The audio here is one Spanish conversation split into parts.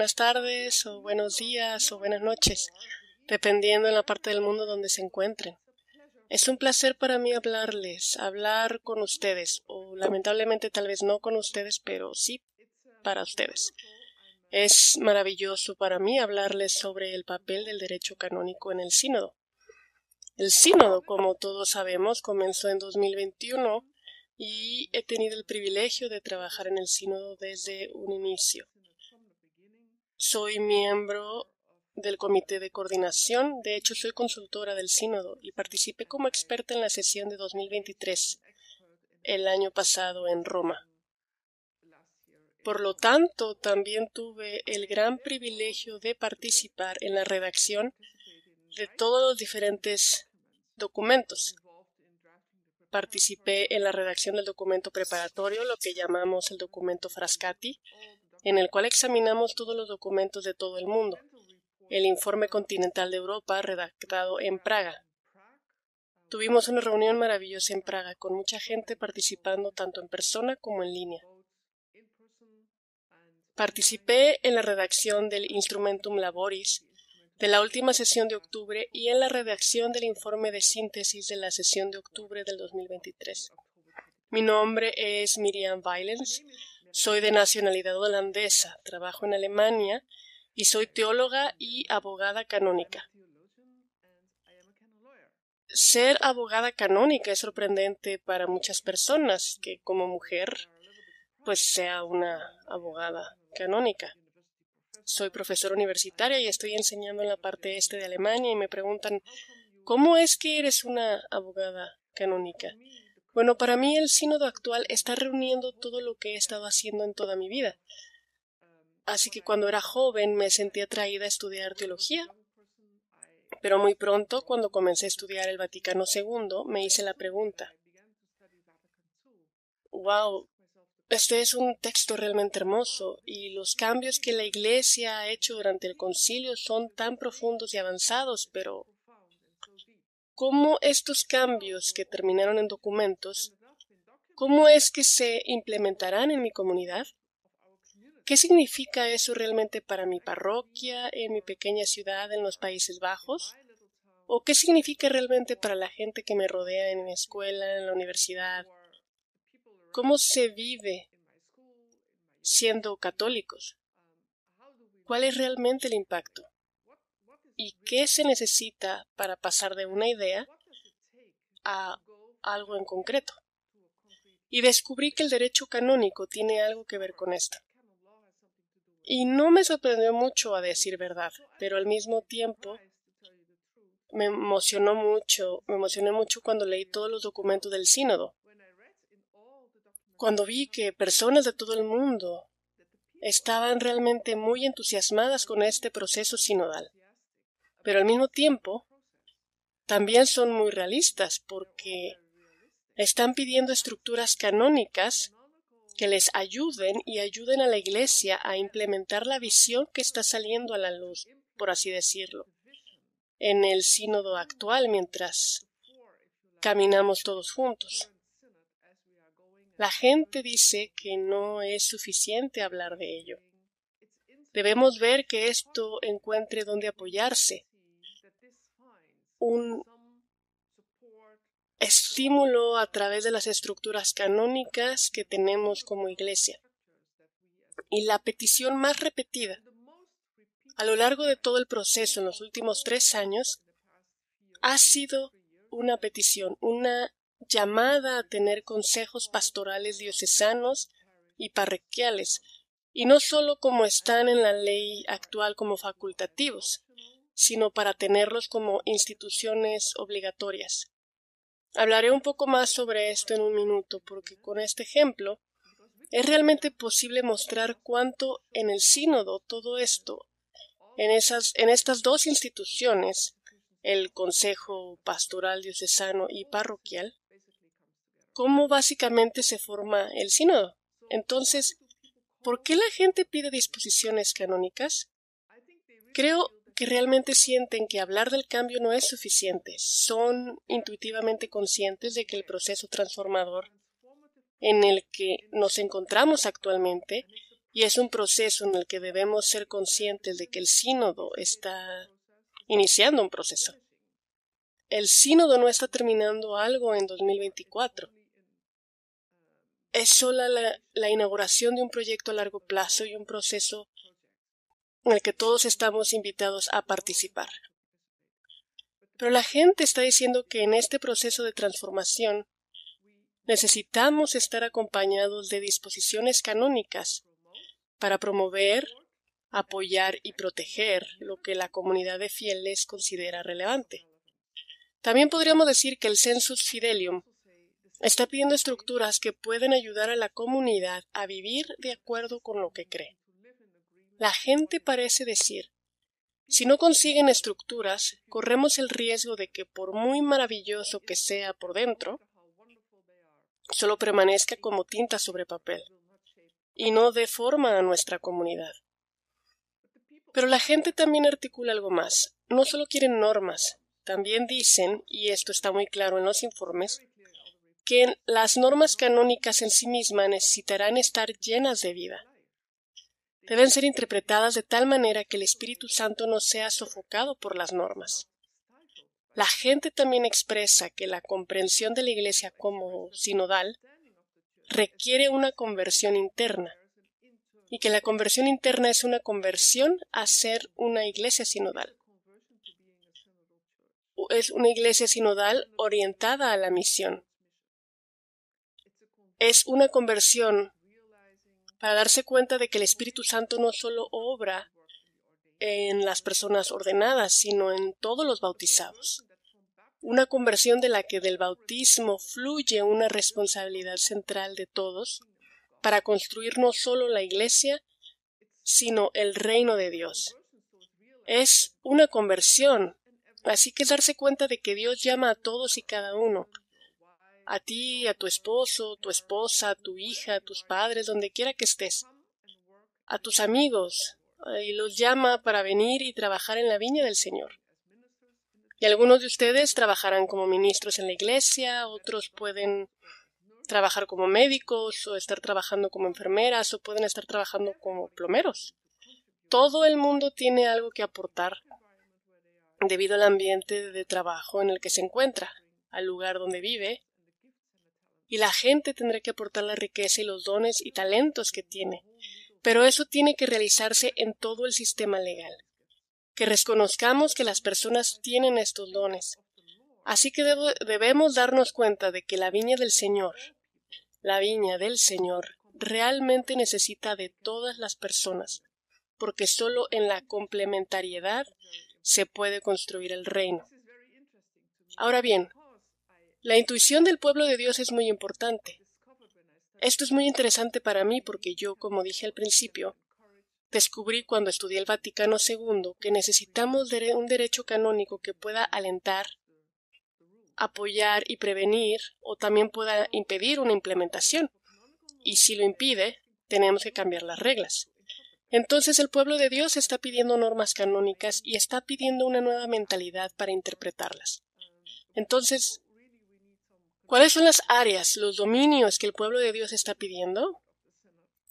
buenas tardes, o buenos días, o buenas noches, dependiendo en la parte del mundo donde se encuentren. Es un placer para mí hablar con ustedes, o lamentablemente tal vez no con ustedes, pero sí para ustedes. Es maravilloso para mí hablarles sobre el papel del derecho canónico en el sínodo. El sínodo, como todos sabemos, comenzó en 2021 y he tenido el privilegio de trabajar en el sínodo desde un inicio. Soy miembro del comité de coordinación, de hecho soy consultora del sínodo y participé como experta en la sesión de 2023, el año pasado en Roma. Por lo tanto, también tuve el gran privilegio de participar en la redacción de todos los diferentes documentos. Participé en la redacción del documento preparatorio, lo que llamamos el documento Frascati, en el cual examinamos todos los documentos de todo el mundo. El informe continental de Europa, redactado en Praga. Tuvimos una reunión maravillosa en Praga, con mucha gente participando tanto en persona como en línea. Participé en la redacción del Instrumentum Laboris de la última sesión de octubre y en la redacción del informe de síntesis de la sesión de octubre del 2023. Mi nombre es Miriam Weilens, soy de nacionalidad holandesa, trabajo en Alemania y soy teóloga y abogada canónica. Ser abogada canónica es sorprendente para muchas personas, que como mujer pues sea una abogada canónica. Soy profesora universitaria y estoy enseñando en la parte este de Alemania y me preguntan, ¿cómo es que eres una abogada canónica? Bueno, para mí el sínodo actual está reuniendo todo lo que he estado haciendo en toda mi vida. Así que cuando era joven me sentí atraída a estudiar teología, pero muy pronto, cuando comencé a estudiar el Vaticano II, me hice la pregunta, wow, este es un texto realmente hermoso y los cambios que la Iglesia ha hecho durante el concilio son tan profundos y avanzados, pero ¿cómo estos cambios que terminaron en documentos, cómo es que se implementarán en mi comunidad? ¿Qué significa eso realmente para mi parroquia, en mi pequeña ciudad en los Países Bajos? ¿O qué significa realmente para la gente que me rodea en mi escuela, en la universidad? ¿Cómo se vive siendo católicos? ¿Cuál es realmente el impacto? ¿Y qué se necesita para pasar de una idea a algo en concreto? Y descubrí que el derecho canónico tiene algo que ver con esto. Y no me sorprendió mucho, a decir verdad, pero al mismo tiempo me emocioné mucho cuando leí todos los documentos del sínodo. Cuando vi que personas de todo el mundo estaban realmente muy entusiasmadas con este proceso sinodal. Pero al mismo tiempo, también son muy realistas porque están pidiendo estructuras canónicas que les ayuden y ayuden a la Iglesia a implementar la visión que está saliendo a la luz, por así decirlo, en el sínodo actual mientras caminamos todos juntos. La gente dice que no es suficiente hablar de ello. Debemos ver que esto encuentre donde apoyarse, un estímulo a través de las estructuras canónicas que tenemos como Iglesia. Y la petición más repetida a lo largo de todo el proceso en los últimos 3 años ha sido una petición, una llamada a tener consejos pastorales diocesanos y parroquiales, y no solo como están en la ley actual como facultativos, sino para tenerlos como instituciones obligatorias. Hablaré un poco más sobre esto en un minuto, porque con este ejemplo es realmente posible mostrar cuánto en el sínodo todo esto, en estas dos instituciones, el Consejo Pastoral Diocesano y Parroquial, cómo básicamente se forma el sínodo. Entonces, ¿por qué la gente pide disposiciones canónicas? Creo que realmente sienten que hablar del cambio no es suficiente. Son intuitivamente conscientes de que el proceso transformador en el que nos encontramos actualmente y es un proceso en el que debemos ser conscientes de que el sínodo está iniciando un proceso. El sínodo no está terminando algo en 2024. Es solo la inauguración de un proyecto a largo plazo y un proceso en el que todos estamos invitados a participar. Pero la gente está diciendo que en este proceso de transformación necesitamos estar acompañados de disposiciones canónicas para promover, apoyar y proteger lo que la comunidad de fieles considera relevante. También podríamos decir que el Sensus Fidelium está pidiendo estructuras que pueden ayudar a la comunidad a vivir de acuerdo con lo que cree. La gente parece decir, si no consiguen estructuras, corremos el riesgo de que por muy maravilloso que sea por dentro, solo permanezca como tinta sobre papel y no dé forma a nuestra comunidad. Pero la gente también articula algo más. No solo quieren normas, también dicen, y esto está muy claro en los informes, que las normas canónicas en sí mismas necesitarán estar llenas de vida. Deben ser interpretadas de tal manera que el Espíritu Santo no sea sofocado por las normas. La gente también expresa que la comprensión de la Iglesia como sinodal requiere una conversión interna, y que la conversión interna es una conversión a ser una Iglesia sinodal. Es una Iglesia sinodal orientada a la misión. Es una conversión para darse cuenta de que el Espíritu Santo no solo obra en las personas ordenadas, sino en todos los bautizados. Una conversión de la que del bautismo fluye una responsabilidad central de todos para construir no solo la Iglesia, sino el reino de Dios. Es una conversión, así que es darse cuenta de que Dios llama a todos y cada uno, a ti, a tu esposo, tu esposa, a tu hija, a tus padres, donde quiera que estés, a tus amigos, y los llama para venir y trabajar en la viña del Señor. Y algunos de ustedes trabajarán como ministros en la iglesia, otros pueden trabajar como médicos o estar trabajando como enfermeras o pueden estar trabajando como plomeros. Todo el mundo tiene algo que aportar debido al ambiente de trabajo en el que se encuentra, al lugar donde vive, y la gente tendrá que aportar la riqueza y los dones y talentos que tiene. Pero eso tiene que realizarse en todo el sistema legal. Que reconozcamos que las personas tienen estos dones. Así que debemos darnos cuenta de que la viña del Señor, realmente necesita de todas las personas, porque solo en la complementariedad se puede construir el reino. Ahora bien, la intuición del pueblo de Dios es muy importante. Esto es muy interesante para mí porque yo, como dije al principio, descubrí cuando estudié el Vaticano II que necesitamos un derecho canónico que pueda alentar, apoyar y prevenir, o también pueda impedir una implementación. Y si lo impide, tenemos que cambiar las reglas. Entonces el pueblo de Dios está pidiendo normas canónicas y está pidiendo una nueva mentalidad para interpretarlas. Entonces, ¿cuáles son las áreas, los dominios que el pueblo de Dios está pidiendo?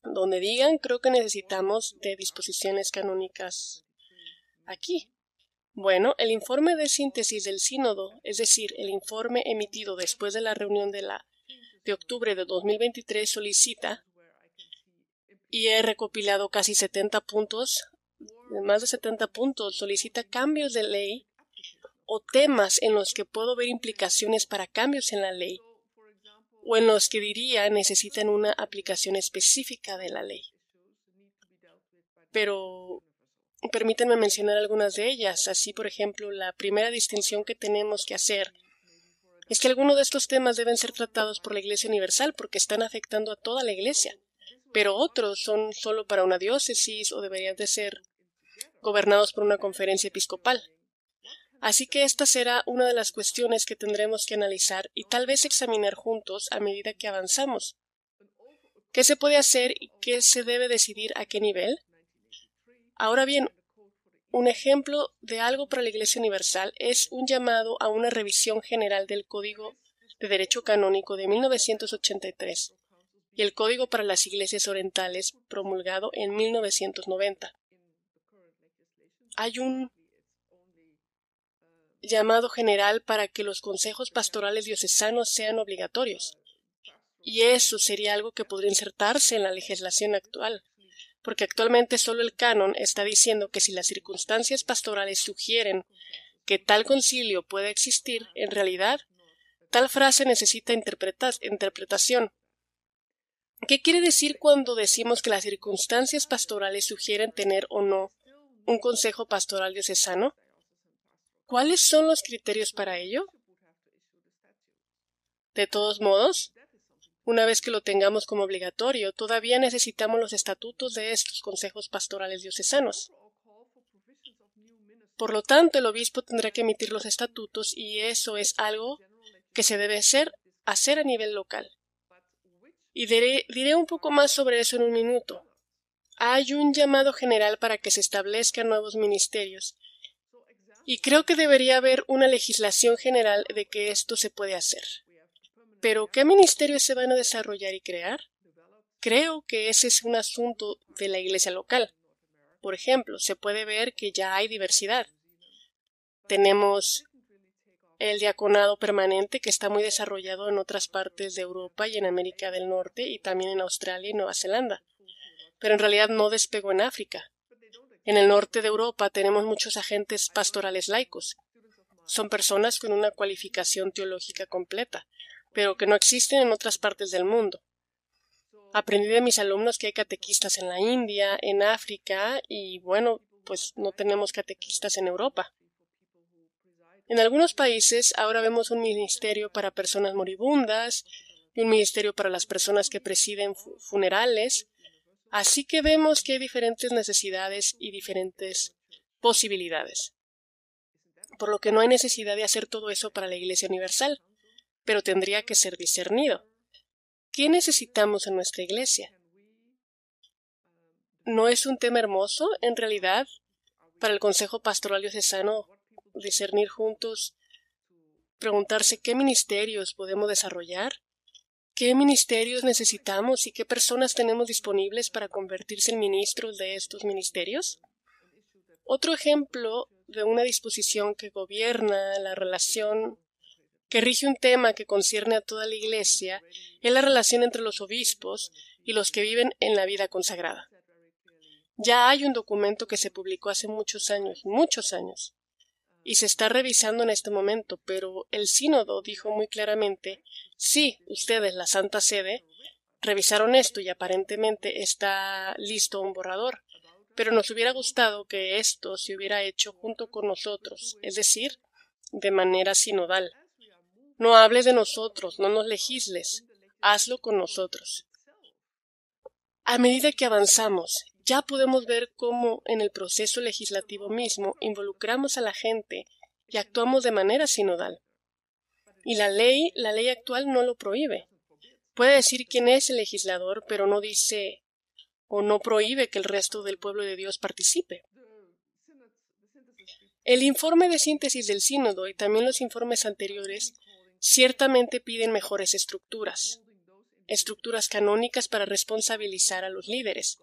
Donde digan, creo que necesitamos de disposiciones canónicas aquí. Bueno, el informe de síntesis del sínodo, es decir, el informe emitido después de la reunión de octubre de 2023 solicita, y he recopilado casi 70 puntos, más de 70 puntos, solicita cambios de ley o temas en los que puedo ver implicaciones para cambios en la ley, o en los que diría necesitan una aplicación específica de la ley. Pero permítanme mencionar algunas de ellas. Así, por ejemplo, la primera distinción que tenemos que hacer es que algunos de estos temas deben ser tratados por la Iglesia Universal porque están afectando a toda la Iglesia, pero otros son solo para una diócesis o deberían de ser gobernados por una conferencia episcopal. Así que esta será una de las cuestiones que tendremos que analizar y tal vez examinar juntos a medida que avanzamos. ¿Qué se puede hacer y qué se debe decidir a qué nivel? Ahora bien, un ejemplo de algo para la Iglesia Universal es un llamado a una revisión general del Código de Derecho Canónico de 1983. y el Código para las Iglesias Orientales, promulgado en 1990. Hay un llamado general para que los consejos pastorales diocesanos sean obligatorios, y eso sería algo que podría insertarse en la legislación actual, porque actualmente solo el canon está diciendo que si las circunstancias pastorales sugieren que tal concilio puede existir, en realidad, tal frase necesita interpretación. ¿Qué quiere decir cuando decimos que las circunstancias pastorales sugieren tener o no un consejo pastoral diocesano? ¿Cuáles son los criterios para ello? De todos modos, una vez que lo tengamos como obligatorio, todavía necesitamos los estatutos de estos consejos pastorales diocesanos. Por lo tanto, el obispo tendrá que emitir los estatutos y eso es algo que se debe hacer a nivel local. Y diré un poco más sobre eso en un minuto. Hay un llamado general para que se establezcan nuevos ministerios y creo que debería haber una legislación general de que esto se puede hacer. Pero, ¿qué ministerios se van a desarrollar y crear? Creo que ese es un asunto de la iglesia local. Por ejemplo, se puede ver que ya hay diversidad. Tenemos el diaconado permanente, que está muy desarrollado en otras partes de Europa y en América del Norte y también en Australia y Nueva Zelanda. Pero en realidad no despegó en África. En el norte de Europa tenemos muchos agentes pastorales laicos. Son personas con una cualificación teológica completa, pero que no existen en otras partes del mundo. Aprendí de mis alumnos que hay catequistas en la India, en África y, bueno, pues no tenemos catequistas en Europa. En algunos países ahora vemos un ministerio para personas moribundas y un ministerio para las personas que presiden funerales, así que vemos que hay diferentes necesidades y diferentes posibilidades. Por lo que no hay necesidad de hacer todo eso para la Iglesia Universal, pero tendría que ser discernido. ¿Qué necesitamos en nuestra Iglesia? ¿No es un tema hermoso, en realidad, para el Consejo Pastoral Diocesano discernir juntos, preguntarse qué ministerios podemos desarrollar, qué ministerios necesitamos y qué personas tenemos disponibles para convertirse en ministros de estos ministerios? Otro ejemplo de una disposición que gobierna la relación, que rige un tema que concierne a toda la Iglesia, es la relación entre los obispos y los que viven en la vida consagrada. Ya hay un documento que se publicó hace muchos años, y se está revisando en este momento, pero el sínodo dijo muy claramente, sí, ustedes, la Santa Sede, revisaron esto y aparentemente está listo un borrador, pero nos hubiera gustado que esto se hubiera hecho junto con nosotros, es decir, de manera sinodal. No hables de nosotros, no nos legisles, hazlo con nosotros. A medida que avanzamos, ya podemos ver cómo en el proceso legislativo mismo involucramos a la gente y actuamos de manera sinodal. Y la ley actual no lo prohíbe. Puede decir quién es el legislador, pero no dice o no prohíbe que el resto del pueblo de Dios participe. El informe de síntesis del sínodo y también los informes anteriores ciertamente piden mejores estructuras canónicas para responsabilizar a los líderes,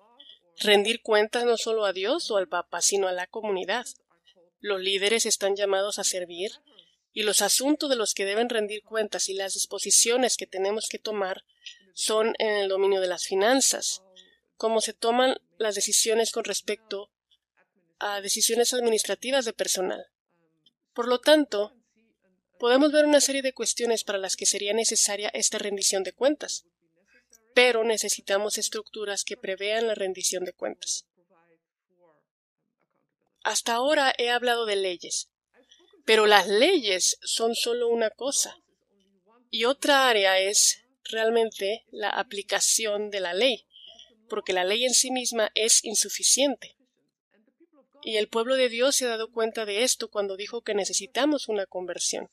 rendir cuentas no solo a Dios o al Papa, sino a la comunidad. Los líderes están llamados a servir y los asuntos de los que deben rendir cuentas y las disposiciones que tenemos que tomar son en el dominio de las finanzas, cómo se toman las decisiones con respecto a decisiones administrativas de personal. Por lo tanto, podemos ver una serie de cuestiones para las que sería necesaria esta rendición de cuentas, pero necesitamos estructuras que prevean la rendición de cuentas. Hasta ahora he hablado de leyes, pero las leyes son solo una cosa, y otra área es realmente la aplicación de la ley, porque la ley en sí misma es insuficiente. Y el pueblo de Dios se ha dado cuenta de esto cuando dijo que necesitamos una conversión.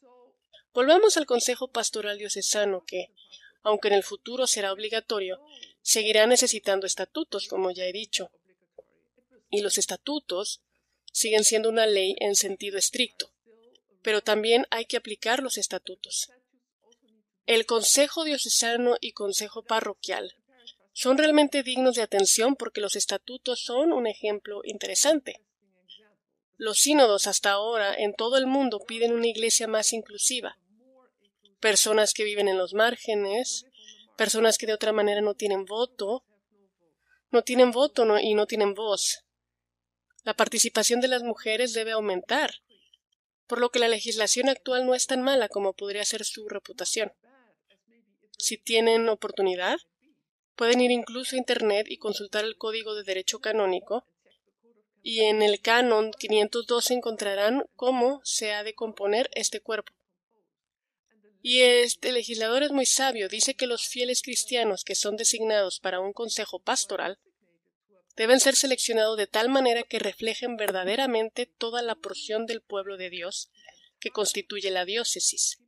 Volvamos al Consejo Pastoral Diocesano que, aunque en el futuro será obligatorio, seguirá necesitando estatutos, como ya he dicho. Y los estatutos siguen siendo una ley en sentido estricto, pero también hay que aplicar los estatutos. El Consejo Diocesano y Consejo Parroquial son realmente dignos de atención porque los estatutos son un ejemplo interesante. Los sínodos hasta ahora en todo el mundo piden una iglesia más inclusiva. Personas que viven en los márgenes, personas que de otra manera no tienen voto y no tienen voz. La participación de las mujeres debe aumentar, por lo que la legislación actual no es tan mala como podría ser su reputación. Si tienen oportunidad, pueden ir incluso a Internet y consultar el Código de Derecho Canónico, y en el Canon 502 encontrarán cómo se ha de componer este cuerpo. Y este legislador es muy sabio, dice que los fieles cristianos que son designados para un consejo pastoral deben ser seleccionados de tal manera que reflejen verdaderamente toda la porción del pueblo de Dios que constituye la diócesis.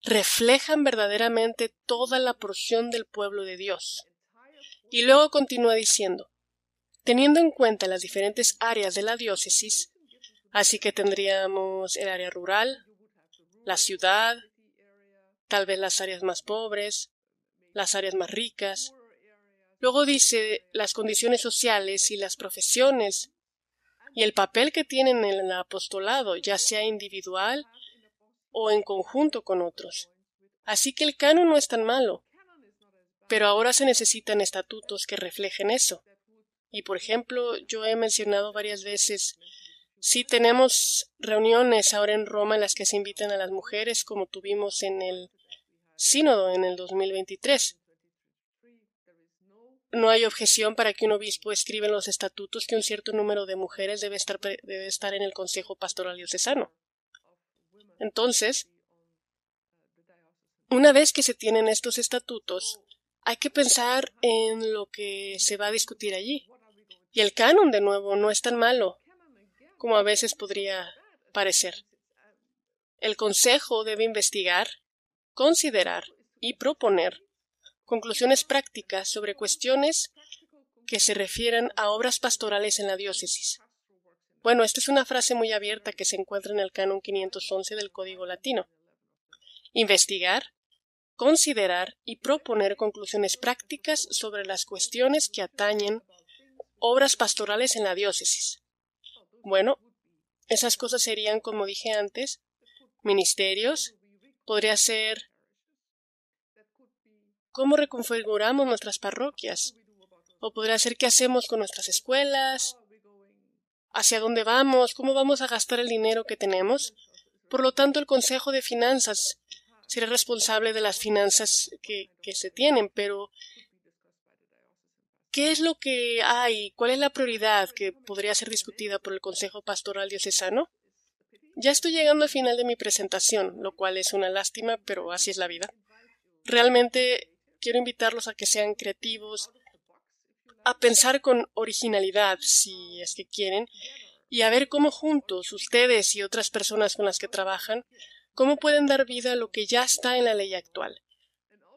Reflejan verdaderamente toda la porción del pueblo de Dios. Y luego continúa diciendo, teniendo en cuenta las diferentes áreas de la diócesis, así que tendríamos el área rural, la ciudad, tal vez las áreas más pobres, las áreas más ricas. Luego dice las condiciones sociales y las profesiones y el papel que tienen en el apostolado, ya sea individual o en conjunto con otros. Así que el canon no es tan malo, pero ahora se necesitan estatutos que reflejen eso. Y, por ejemplo, yo he mencionado varias veces, sí tenemos reuniones ahora en Roma en las que se invitan a las mujeres, como tuvimos en el sínodo en el 2023. No hay objeción para que un obispo escriba en los estatutos que un cierto número de mujeres debe estar en el Consejo Pastoral Diocesano. Entonces, una vez que se tienen estos estatutos, hay que pensar en lo que se va a discutir allí. Y el canon, de nuevo, no es tan malo como a veces podría parecer. El Consejo debe investigar, considerar y proponer conclusiones prácticas sobre cuestiones que se refieran a obras pastorales en la diócesis. Bueno, esta es una frase muy abierta que se encuentra en el Canon 511 del Código Latino. Investigar, considerar y proponer conclusiones prácticas sobre las cuestiones que atañen obras pastorales en la diócesis. Bueno, esas cosas serían, como dije antes, ministerios, podría ser cómo reconfiguramos nuestras parroquias, o podría ser qué hacemos con nuestras escuelas, hacia dónde vamos, cómo vamos a gastar el dinero que tenemos. Por lo tanto, el Consejo de Finanzas será responsable de las finanzas que se tienen, pero ¿qué es lo que hay? ¿Cuál es la prioridad que podría ser discutida por el Consejo Pastoral Diocesano? Ya estoy llegando al final de mi presentación, lo cual es una lástima, pero así es la vida. Realmente quiero invitarlos a que sean creativos, a pensar con originalidad, si es que quieren, y a ver cómo juntos, ustedes y otras personas con las que trabajan, cómo pueden dar vida a lo que ya está en la ley actual.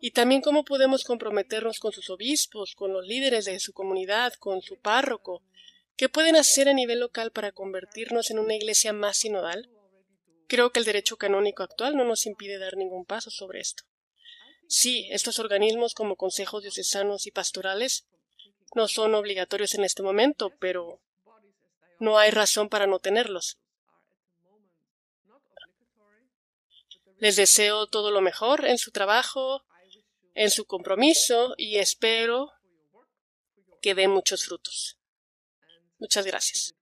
Y también cómo podemos comprometernos con sus obispos, con los líderes de su comunidad, con su párroco. ¿Qué pueden hacer a nivel local para convertirnos en una iglesia más sinodal? Creo que el derecho canónico actual no nos impide dar ningún paso sobre esto. Sí, estos organismos como consejos diocesanos y pastorales no son obligatorios en este momento, pero no hay razón para no tenerlos. Les deseo todo lo mejor en su trabajo, en su compromiso y espero que den muchos frutos. Muchas gracias.